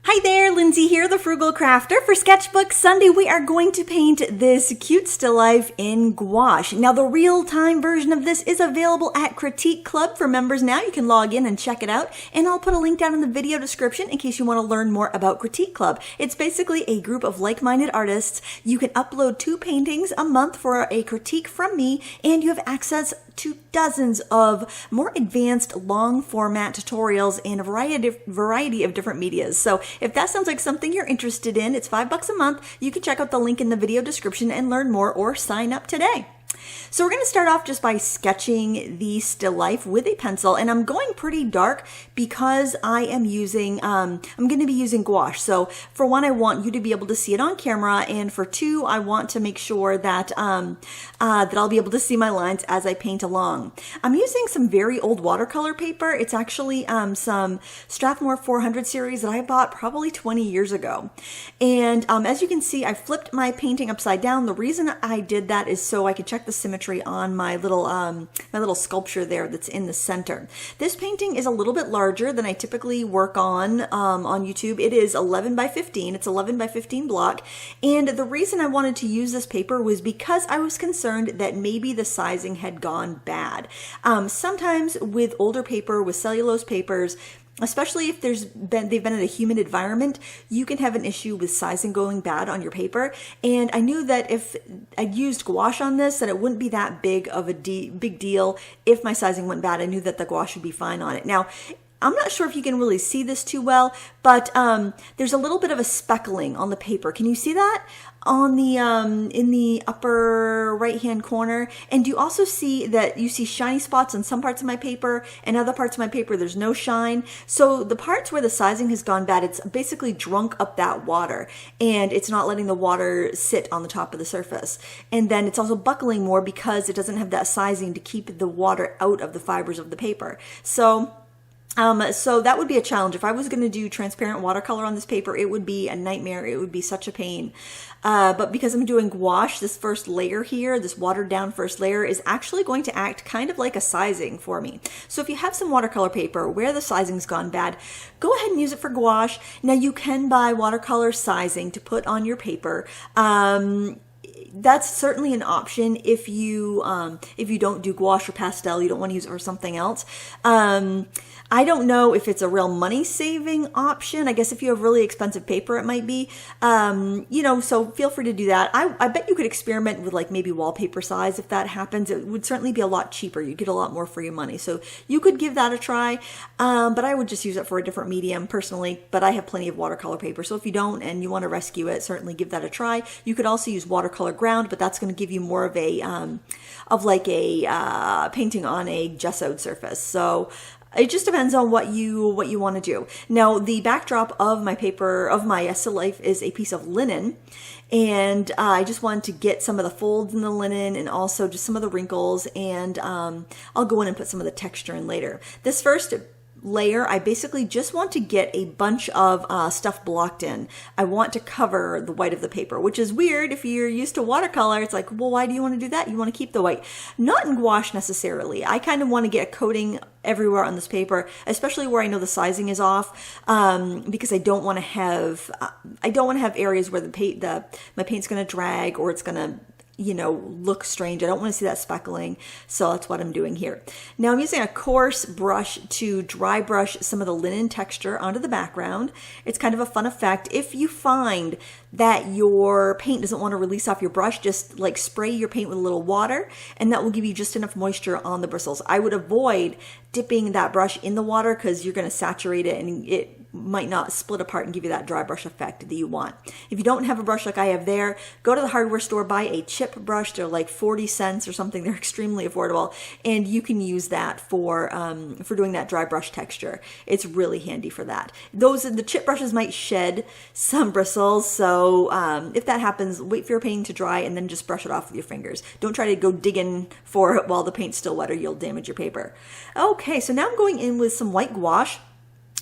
Hi there, Lindsay here, the Frugal Crafter. For Sketchbook Sunday, we are going to paint this cute still life in gouache. Now, the real-time version of this is available at Critique Club for members now. You can log in and check it out, and I'll put a link down in the video description in case you want to learn more about Critique Club. It's basically a group of like-minded artists. You can upload 2 paintings a month for a critique from me, and you have access to dozens of more advanced long format tutorials and a variety of different medias. So if that sounds like something you're interested in, it's $5 a month. You can check out the link in the video description and learn more or sign up today. So we're going to start off just by sketching the still life with a pencil, and I'm going pretty dark because I am using, I'm going to be using gouache. So for one, I want you to be able to see it on camera, and for two, I want to make sure that, that I'll be able to see my lines as I paint along. I'm using some very old watercolor paper. It's actually some Strathmore 400 series that I bought probably 20 years ago. And as you can see, I flipped my painting upside down. The reason I did that is so I could check the symmetry on my little sculpture there that's in the center. This painting is a little bit larger than I typically work on YouTube. It is 11 by 15. It's 11 by 15 block. And the reason I wanted to use this paper was because I was concerned that maybe the sizing had gone bad. Sometimes with older paper, with cellulose papers, especially if they've been in a humid environment, you can have an issue with sizing going bad on your paper. And I knew that if I used gouache on this, that it wouldn't be that big of a big deal if my sizing went bad. I knew that the gouache would be fine on it. Now, I'm not sure if you can really see this too well, but there's a little bit of a speckling on the paper. Can you see that? On the in the upper right hand corner? And do you also see that you see shiny spots on some parts of my paper, and other parts of my paper there's no shine? So the parts where the sizing has gone bad, it's basically drunk up that water, and it's not letting the water sit on the top of the surface. And then it's also buckling more because it doesn't have that sizing to keep the water out of the fibers of the paper. So that would be a challenge. If I was going to do transparent watercolor on this paper, it would be a nightmare. It would be such a pain. But because I'm doing gouache, this first layer here, this watered down first layer, is actually going to act kind of like a sizing for me. So if you have some watercolor paper where the sizing's gone bad, go ahead and use it for gouache. Now you can buy watercolor sizing to put on your paper. That's certainly an option if you don't do gouache or pastel, you don't want to use it for something else. I don't know if it's a real money-saving option. I guess if you have really expensive paper, it might be. So feel free to do that. I bet you could experiment with like maybe wallpaper size if that happens. It would certainly be a lot cheaper. You'd get a lot more for your money. So you could give that a try, but I would just use it for a different medium personally, but I have plenty of watercolor paper. So if you don't and you want to rescue it, certainly give that a try. You could also use watercolor ground, but that's going to give you more of a, painting on a gessoed surface. So it just depends on what you want to do. Now, the backdrop of my paper, of my still life, is a piece of linen. And I just wanted to get some of the folds in the linen and also just some of the wrinkles. And I'll go in and put some of the texture in later. This first layer, I basically just want to get a bunch of stuff blocked in. I want to cover the white of the paper, which is weird. If you're used to watercolor, it's like, well, why do you want to do that? You want to keep the white. Not in gouache necessarily. I kind of want to get a coating everywhere on this paper, especially where I know the sizing is off, because I don't want to have areas where my paint's going to drag or it's going to look strange. I don't want to see that speckling, so that's what I'm doing here. Now I'm using a coarse brush to dry brush some of the linen texture onto the background. It's kind of a fun effect. If you find that your paint doesn't want to release off your brush, just like spray your paint with a little water, and that will give you just enough moisture on the bristles. I would avoid dipping that brush in the water because you're going to saturate it and it might not split apart and give you that dry brush effect that you want. If you don't have a brush like I have there, go to the hardware store, buy a chip brush. They're like 40 cents or something. They're extremely affordable, and you can use that for doing that dry brush texture. It's really handy for that. The chip brushes might shed some bristles, so if that happens, wait for your painting to dry and then just brush it off with your fingers. Don't try to go digging for it while the paint's still wet or you'll damage your paper. Okay, so now I'm going in with some white gouache.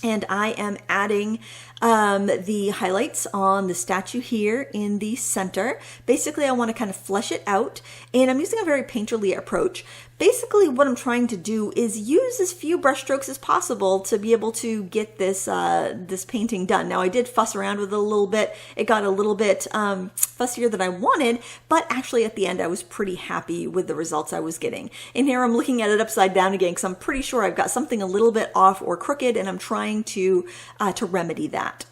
And I am adding the highlights on the statue here in the center. Basically, I want to kind of flesh it out, and I'm using a very painterly approach. Basically, what I'm trying to do is use as few brush strokes as possible to be able to get this this painting done. Now, I did fuss around with it a little bit. It got a little bit fussier than I wanted, but actually at the end, I was pretty happy with the results I was getting. And here I'm looking at it upside down again because I'm pretty sure I've got something a little bit off or crooked, and I'm trying to remedy that.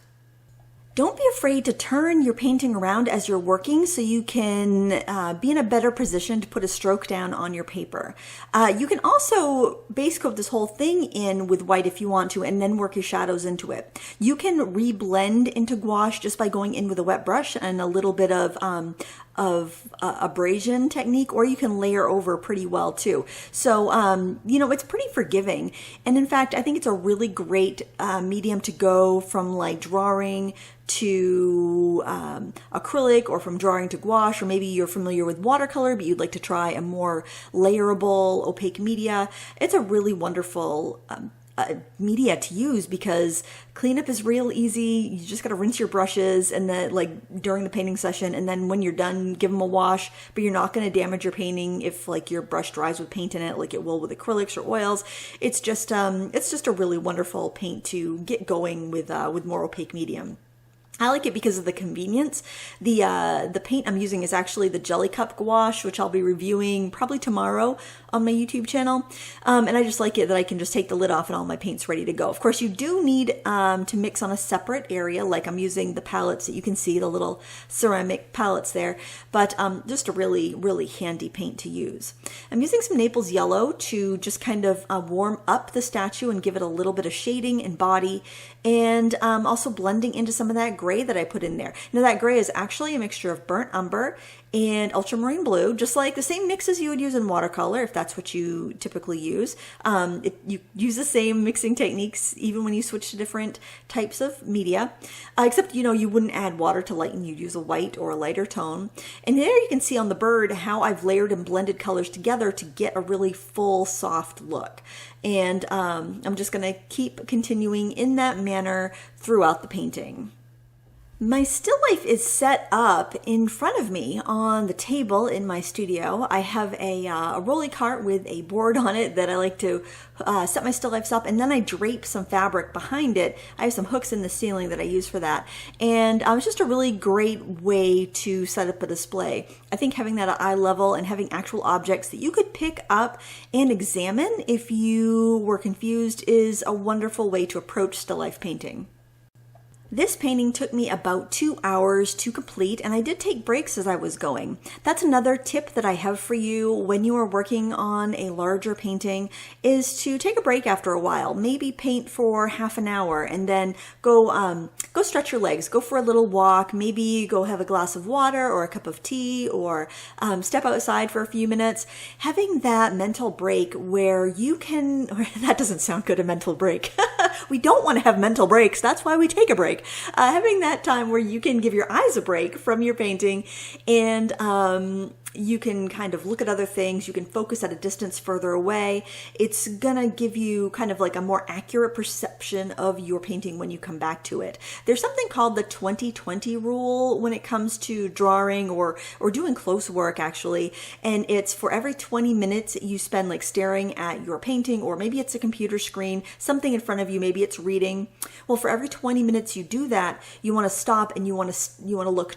Don't be afraid to turn your painting around as you're working so you can be in a better position to put a stroke down on your paper. You can also base coat this whole thing in with white if you want to, and then work your shadows into it. You can reblend into gouache just by going in with a wet brush and a little bit of abrasion technique, or you can layer over pretty well too. So, it's pretty forgiving. And in fact, I think it's a really great medium to go from like drawing to acrylic, or from drawing to gouache, or maybe you're familiar with watercolor, but you'd like to try a more layerable, opaque media. It's a really wonderful media to use because cleanup is real easy. You just got to rinse your brushes and then during the painting session, and then when you're done, give them a wash, but you're not going to damage your painting if your brush dries with paint in it like it will with acrylics or oils. It's just a really wonderful paint to get going with more opaque medium. I like it because of the convenience. The paint I'm using is actually the Jelly Cup gouache, which I'll be reviewing probably tomorrow on my YouTube channel. And I just like it that I can just take the lid off and all my paint's ready to go. Of course, you do need to mix on a separate area, like I'm using the palettes that you can see, the little ceramic palettes there, but just a really, really handy paint to use. I'm using some Naples Yellow to just kind of warm up the statue and give it a little bit of shading and body, and also blending into some of that gray that I put in there. Now that gray is actually a mixture of burnt umber and ultramarine blue, just like the same mixes you would use in watercolor if that's what you typically use. You use the same mixing techniques even when you switch to different types of media, except you wouldn't add water to lighten, you'd use a white or a lighter tone. And there you can see on the bird how I've layered and blended colors together to get a really full, soft look. And I'm just going to keep continuing in that manner throughout the painting. My still life is set up in front of me on the table in my studio. I have a rolly cart with a board on it that I like to set my still lifes up, and then I drape some fabric behind it. I have some hooks in the ceiling that I use for that, and it's just a really great way to set up a display. I think having that at eye level and having actual objects that you could pick up and examine if you were confused is a wonderful way to approach still life painting. This painting took me about 2 hours to complete, and I did take breaks as I was going. That's another tip that I have for you when you are working on a larger painting, is to take a break after a while. Maybe paint for half an hour and then go stretch your legs, go for a little walk, maybe go have a glass of water or a cup of tea, or step outside for a few minutes. Having that mental break where you can, that doesn't sound good, a mental break. We don't want to have mental breaks. That's why we take a break. Having that time where you can give your eyes a break from your painting, and you can kind of look at other things. You can focus at a distance further away. It's gonna give you kind of like a more accurate perception of your painting when you come back to it. There's something called the 20-20 rule when it comes to drawing or doing close work, actually. And it's for every 20 minutes you spend like staring at your painting, or maybe it's a computer screen, something in front of you, maybe it's reading. Well, for every 20 minutes you do that, you want to stop and you want to look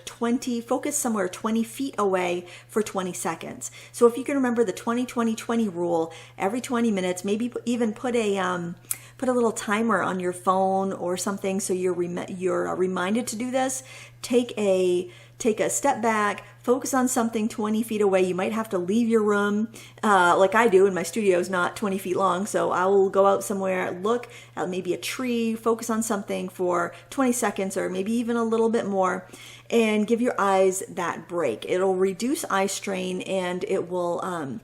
focus somewhere 20 feet away for 20 seconds. So if you can remember the 20-20-20 rule, every 20 minutes, maybe even put a little timer on your phone or something so you're reminded to do this. Take a step back, focus on something 20 feet away. You might have to leave your room, like I do, and my studio is not 20 feet long, so I will go out somewhere, look at maybe a tree, focus on something for 20 seconds or maybe even a little bit more, and give your eyes that break. It'll reduce eye strain, and it will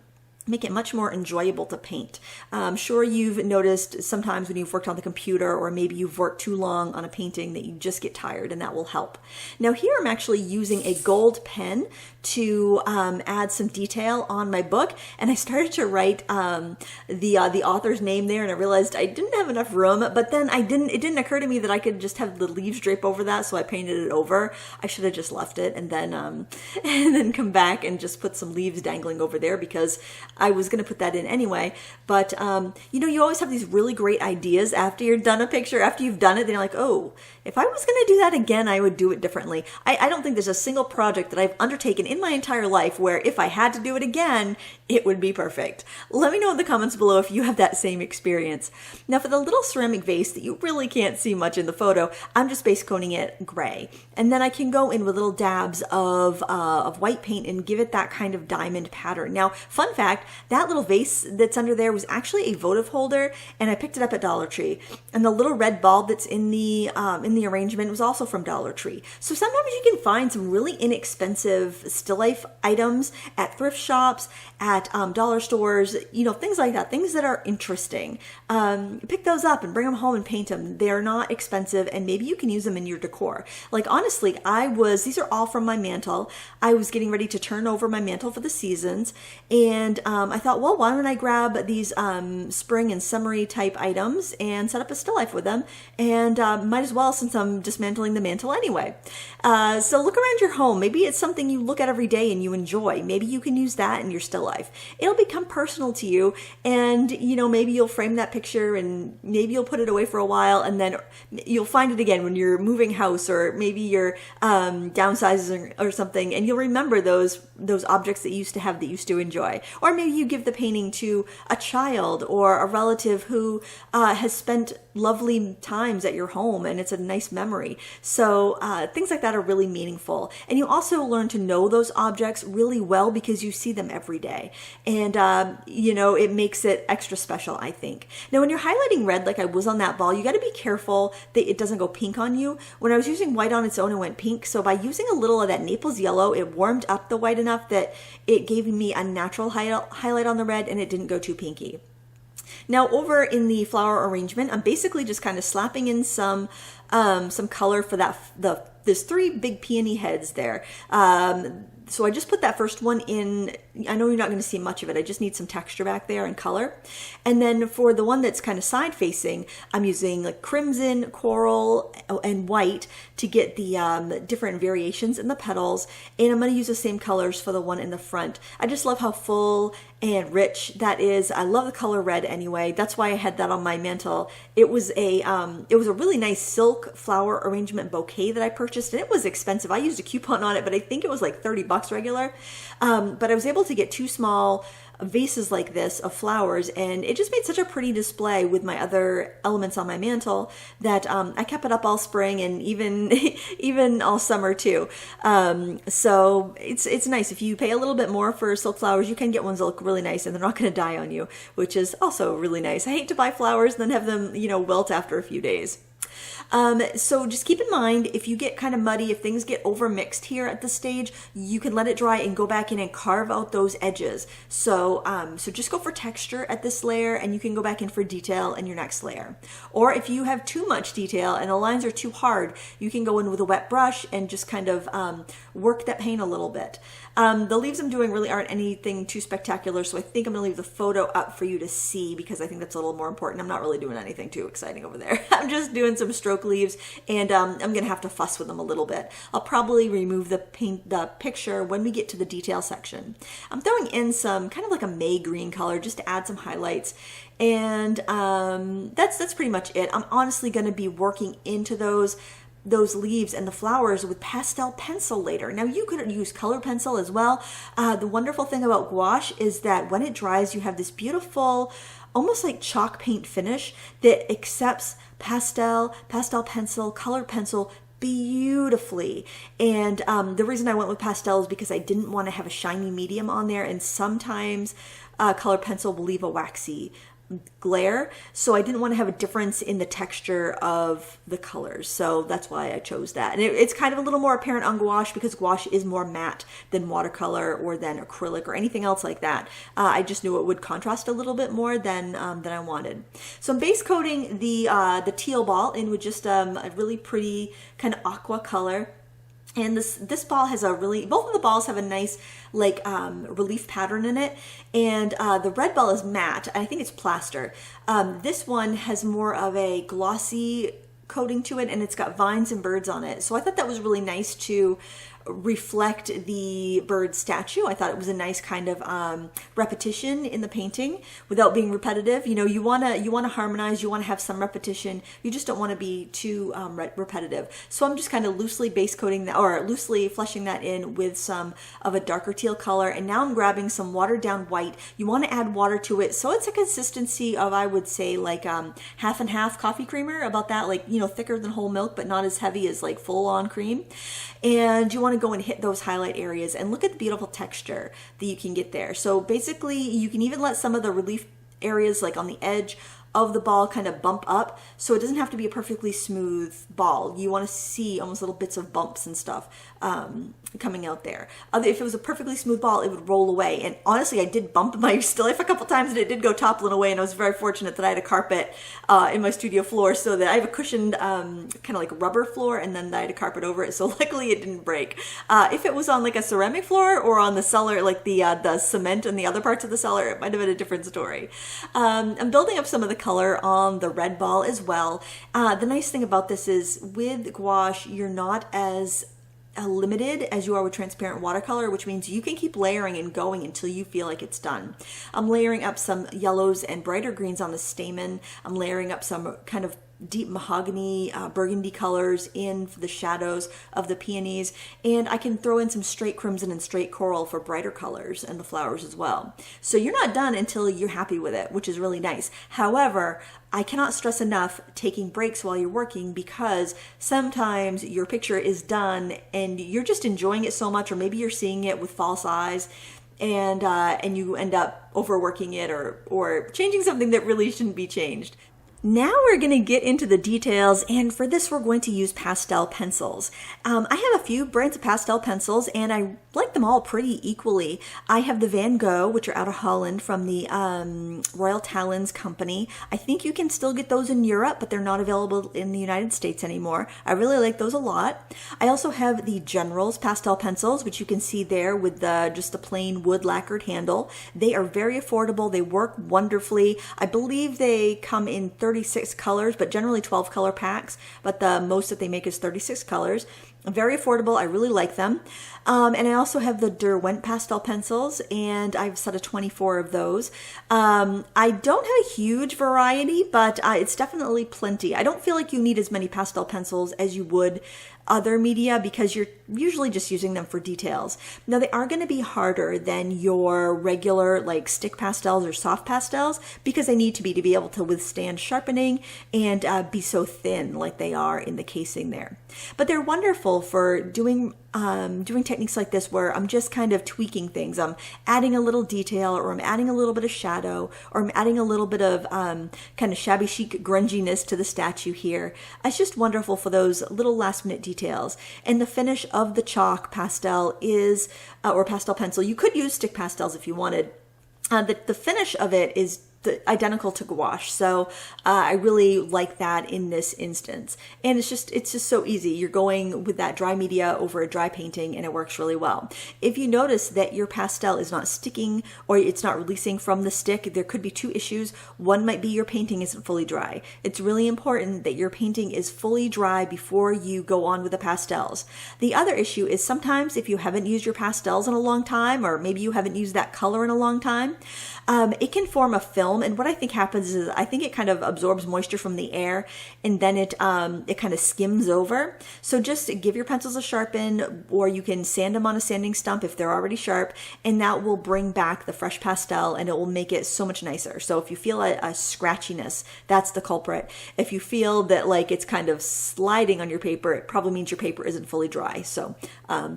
make it much more enjoyable to paint. I'm sure you've noticed sometimes when you've worked on the computer, or maybe you've worked too long on a painting, that you just get tired, and that will help. Now here I'm actually using a gold pen to add some detail on my book, and I started to write the author's name there, and I realized I didn't have enough room, but then it didn't occur to me that I could just have the leaves drape over that, so I painted it over. I should have just left it and then come back and just put some leaves dangling over there, because I was going to put that in anyway. But you always have these really great ideas after you're done a picture. After you've done it, then you're like, oh, if I was going to do that again, I would do it differently. I don't think there's a single project that I've undertaken in my entire life where if I had to do it again, it would be perfect. Let me know in the comments below if you have that same experience. Now for the little ceramic vase that you really can't see much in the photo, I'm just base coating it gray. And then I can go in with little dabs of white paint and give it that kind of diamond pattern. Now, fun fact, that little vase that's under there was actually a votive holder, and I picked it up at Dollar Tree. And the little red bulb that's in the arrangement was also from Dollar Tree. So sometimes you can find some really inexpensive still life items at thrift shops, at dollar stores, things like that, things that are interesting. Pick those up and bring them home and paint them. They're not expensive, and maybe you can use them in your decor. Like honestly, these are all from my mantle. I was getting ready to turn over my mantle for the seasons, and I thought, well, why don't I grab these spring and summery type items and set up a still life with them, and might as well, since I'm dismantling the mantle anyway. So look around your home. Maybe it's something you look at every day and you enjoy. Maybe you can use that in your still life. It'll become personal to you, and maybe you'll frame that picture, and maybe you'll put it away for a while, and then you'll find it again when you're moving house, or maybe you're downsizing or something, and you'll remember those objects that you used to have, that you used to enjoy. Or maybe you give the painting to a child or a relative who has spent lovely times at your home, and it's a nice memory. So things like that are really meaningful, and you also learn to know those objects really well because you see them every day, and it makes it extra special, I think. Now when you're highlighting red like I was on that ball, you got to be careful that it doesn't go pink on you. When I was using white on its own, it went pink, so by using a little of that Naples yellow, it warmed up the white enough that it gave me a natural highlight on the red, and it didn't go too pinky. Now over in the flower arrangement, I'm basically just kind of slapping in some color for there's 3 big peony heads there. So I just put that first one in. I know you're not going to see much of it. I just need some texture back there and color. And then for the one that's kind of side facing, I'm using like crimson, coral, and white to get the different variations in the petals. And I'm going to use the same colors for the one in the front. I just love how full and rich that is. I love the color red anyway. That's why I had that on my mantle. It was a really nice silk flower arrangement bouquet that I purchased, and it was expensive. I used a coupon on it, but I think it was like $30 regular. But I was able to get 2 small vases like this of flowers, and it just made such a pretty display with my other elements on my mantle that I kept it up all spring, and even all summer too. So it's nice. If you pay a little bit more for silk flowers, you can get ones that look really nice and they're not going to die on you, which is also really nice. I hate to buy flowers and then have them wilt after a few days. So just keep in mind, if you get kind of muddy, if things get over mixed here at this stage, you can let it dry and go back in and carve out those edges. So just go for texture at this layer, and you can go back in for detail in your next layer. Or if you have too much detail and the lines are too hard, you can go in with a wet brush and just kind of work that paint a little bit. The leaves I'm doing really aren't anything too spectacular, so I think I'm going to leave the photo up for you to see, because I think that's a little more important. I'm not really doing anything too exciting over there. I'm just doing some stroke leaves, and I'm going to have to fuss with them a little bit. I'll probably remove the picture when we get to the detail section. I'm throwing in some kind of like a May green color just to add some highlights, and that's pretty much it. I'm honestly going to be working into those leaves and the flowers with pastel pencil later. Now you could use color pencil as well. The wonderful thing about gouache is that when it dries, you have this beautiful, almost like chalk paint finish that accepts pastel pencil, color pencil beautifully. And the reason I went with pastel is because I didn't want to have a shiny medium on there, and sometimes color pencil will leave a waxy glare, so I didn't want to have a difference in the texture of the colors, so that's why I chose that. And it's kind of a little more apparent on gouache because gouache is more matte than watercolor or than acrylic or anything else like that. I just knew it would contrast a little bit more than I wanted. So I'm base coating the teal ball in with just a really pretty kind of aqua color. And this ball has both of the balls have a nice like relief pattern in it, and the red ball is matte. I think it's plaster. This one has more of a glossy coating to it, and it's got vines and birds on it. So I thought that was really nice to reflect the bird statue. I thought it was a nice kind of repetition in the painting without being repetitive. You know, you want to harmonize, you want to have some repetition. You just don't want to be too repetitive. So I'm just kind of loosely base coating that, or loosely fleshing that in with some of a darker teal color. And now I'm grabbing some watered down white. You want to add water to it, so it's a consistency of, I would say, like half and half coffee creamer, about that, like, you know, thicker than whole milk but not as heavy as like full on cream. And you want to go and hit those highlight areas and look at the beautiful texture that you can get there. So basically you can even let some of the relief areas like on the edge of the ball kind of bump up, so it doesn't have to be a perfectly smooth ball. You want to see almost little bits of bumps and stuff coming out there. If it was a perfectly smooth ball, it would roll away. And honestly, I did bump my still life a couple times and it did go toppling away, and I was very fortunate that I had a carpet in my studio floor, so that I have a cushioned kind of like rubber floor, and then I had a carpet over it, so luckily it didn't break. If it was on like a ceramic floor or on the cellar, like the cement and the other parts of the cellar, it might have been a different story. I'm building up some of the color on the red ball as well. The nice thing about this is with gouache, you're not as limited as you are with transparent watercolor, which means you can keep layering and going until you feel like it's done. I'm layering up some yellows and brighter greens on the stamen. I'm layering up some kind of deep mahogany, burgundy colors in for the shadows of the peonies, and I can throw in some straight crimson and straight coral for brighter colors and the flowers as well. So you're not done until you're happy with it, which is really nice. However, I cannot stress enough taking breaks while you're working, because sometimes your picture is done and you're just enjoying it so much, or maybe you're seeing it with false eyes, and you end up overworking it or changing something that really shouldn't be changed. Now we're going to get into the details, and for this we're going to use pastel pencils. I have a few brands of pastel pencils, and I like them all pretty equally. I have the Van Gogh, which are out of Holland from the Royal Talons company. I think you can still get those in Europe, but they're not available in the United States anymore. I really like those a lot. I also have the General's pastel pencils, which you can see there with just the plain wood lacquered handle. They are very affordable. They work wonderfully. I believe they come in 36 colors, but generally 12 color packs, but the most that they make is 36 colors. Very affordable. I really like them. And I also have the Derwent pastel pencils, and I have a set of 24 of those. I don't have a huge variety, but it's definitely plenty. I don't feel like you need as many pastel pencils as you would other media, because you're usually just using them for details. Now, they are going to be harder than your regular like stick pastels or soft pastels, because they need to be able to withstand sharpening and be so thin like they are in the casing there. But they're wonderful for doing techniques like this where I'm just kind of tweaking things. I'm adding a little detail, or I'm adding a little bit of shadow, or I'm adding a little bit of kind of shabby chic grunginess to the statue here. It's just wonderful for those little last minute details. And the finish of the chalk pastel is, or pastel pencil, you could use stick pastels if you wanted. The finish of it is identical to gouache, so I really like that in this instance. And it's just so easy. You're going with that dry media over a dry painting, and it works really well. If you notice that your pastel is not sticking, or it's not releasing from the stick, there could be two issues. One might be your painting isn't fully dry. It's really important that your painting is fully dry before you go on with the pastels. The other issue is sometimes if you haven't used your pastels in a long time, or maybe you haven't used that color in a long time, it can form a film. And what I think happens is I think it kind of absorbs moisture from the air, and then it kind of skims over. So just give your pencils a sharpen, or you can sand them on a sanding stump if they're already sharp, and that will bring back the fresh pastel, and it will make it so much nicer. So if you feel a scratchiness, that's the culprit. If you feel that like it's kind of sliding on your paper, it probably means your paper isn't fully dry. So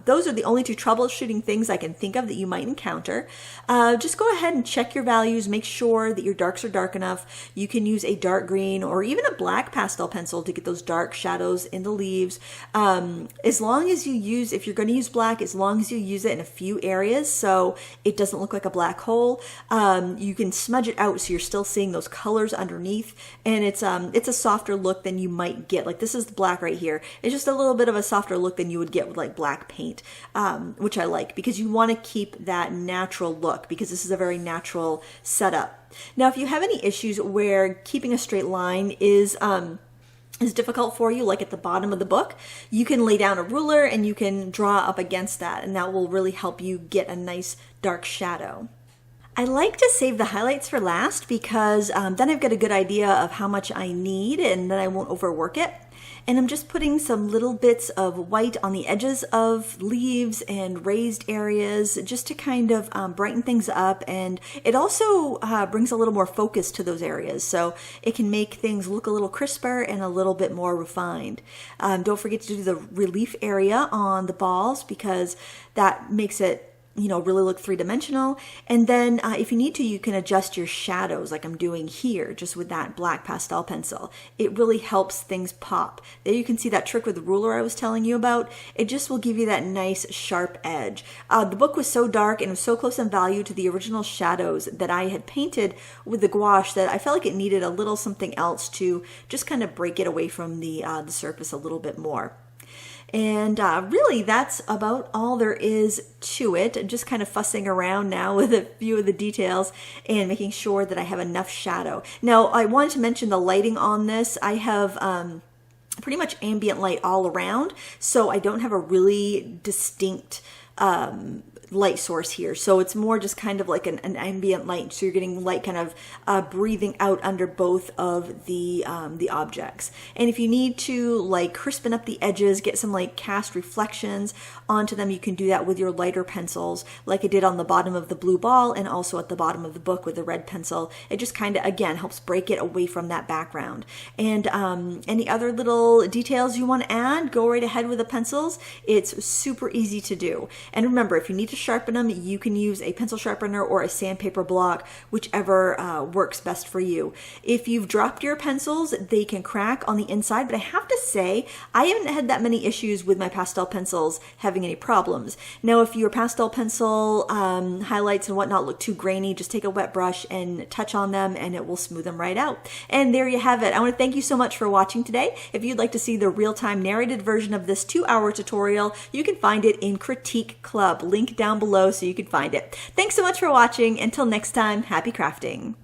those are the only two troubleshooting things I can think of that you might encounter. Just go ahead and check your values. Make sure that that your darks are dark enough. You can use a dark green or even a black pastel pencil to get those dark shadows in the leaves. As long as you use, if you're going to use black, as long as you use it in a few areas so it doesn't look like a black hole, you can smudge it out so you're still seeing those colors underneath, and it's a softer look than you might get. Like this is the black right here. It's just a little bit of a softer look than you would get with like black paint, which I like because you want to keep that natural look because this is a very natural setup. Now, if you have any issues where keeping a straight line is difficult for you, like at the bottom of the book, you can lay down a ruler and you can draw up against that, and that will really help you get a nice dark shadow. I like to save the highlights for last because then I've got a good idea of how much I need and then I won't overwork it. And I'm just putting some little bits of white on the edges of leaves and raised areas just to kind of brighten things up. And it also brings a little more focus to those areas. So it can make things look a little crisper and a little bit more refined. Don't forget to do the relief area on the balls because that makes it really look three-dimensional. And then if you need to, you can adjust your shadows like I'm doing here, just with that black pastel pencil. It really helps things pop. There you can see that trick with the ruler I was telling you about. It just will give you that nice sharp edge. The book was so dark and it was so close in value to the original shadows that I had painted with the gouache that I felt like it needed a little something else to just kind of break it away from the surface a little bit more. And really, that's about all there is to it. I'm just kind of fussing around now with a few of the details and making sure that I have enough shadow. Now, I wanted to mention the lighting on this. I have pretty much ambient light all around, so I don't have a really distinct light source here. So it's more just kind of like an ambient light. So you're getting light kind of breathing out under both of the objects. And if you need to like crispen up the edges, get some like cast reflections onto them, you can do that with your lighter pencils like I did on the bottom of the blue ball and also at the bottom of the book with the red pencil. It just kind of, again, helps break it away from that background. And any other little details you want to add, go right ahead with the pencils. It's super easy to do. And remember, if you need to sharpen them, you can use a pencil sharpener or a sandpaper block, whichever works best for you. If you've dropped your pencils, they can crack on the inside, but I have to say, I haven't had that many issues with my pastel pencils having any problems. Now, if your pastel pencil highlights and whatnot look too grainy, just take a wet brush and touch on them and it will smooth them right out. And there you have it. I want to thank you so much for watching today. If you'd like to see the real-time narrated version of this 2-hour tutorial, you can find it in Critique Club. Link down below so you can find it. Thanks so much for watching. Until next time, happy crafting.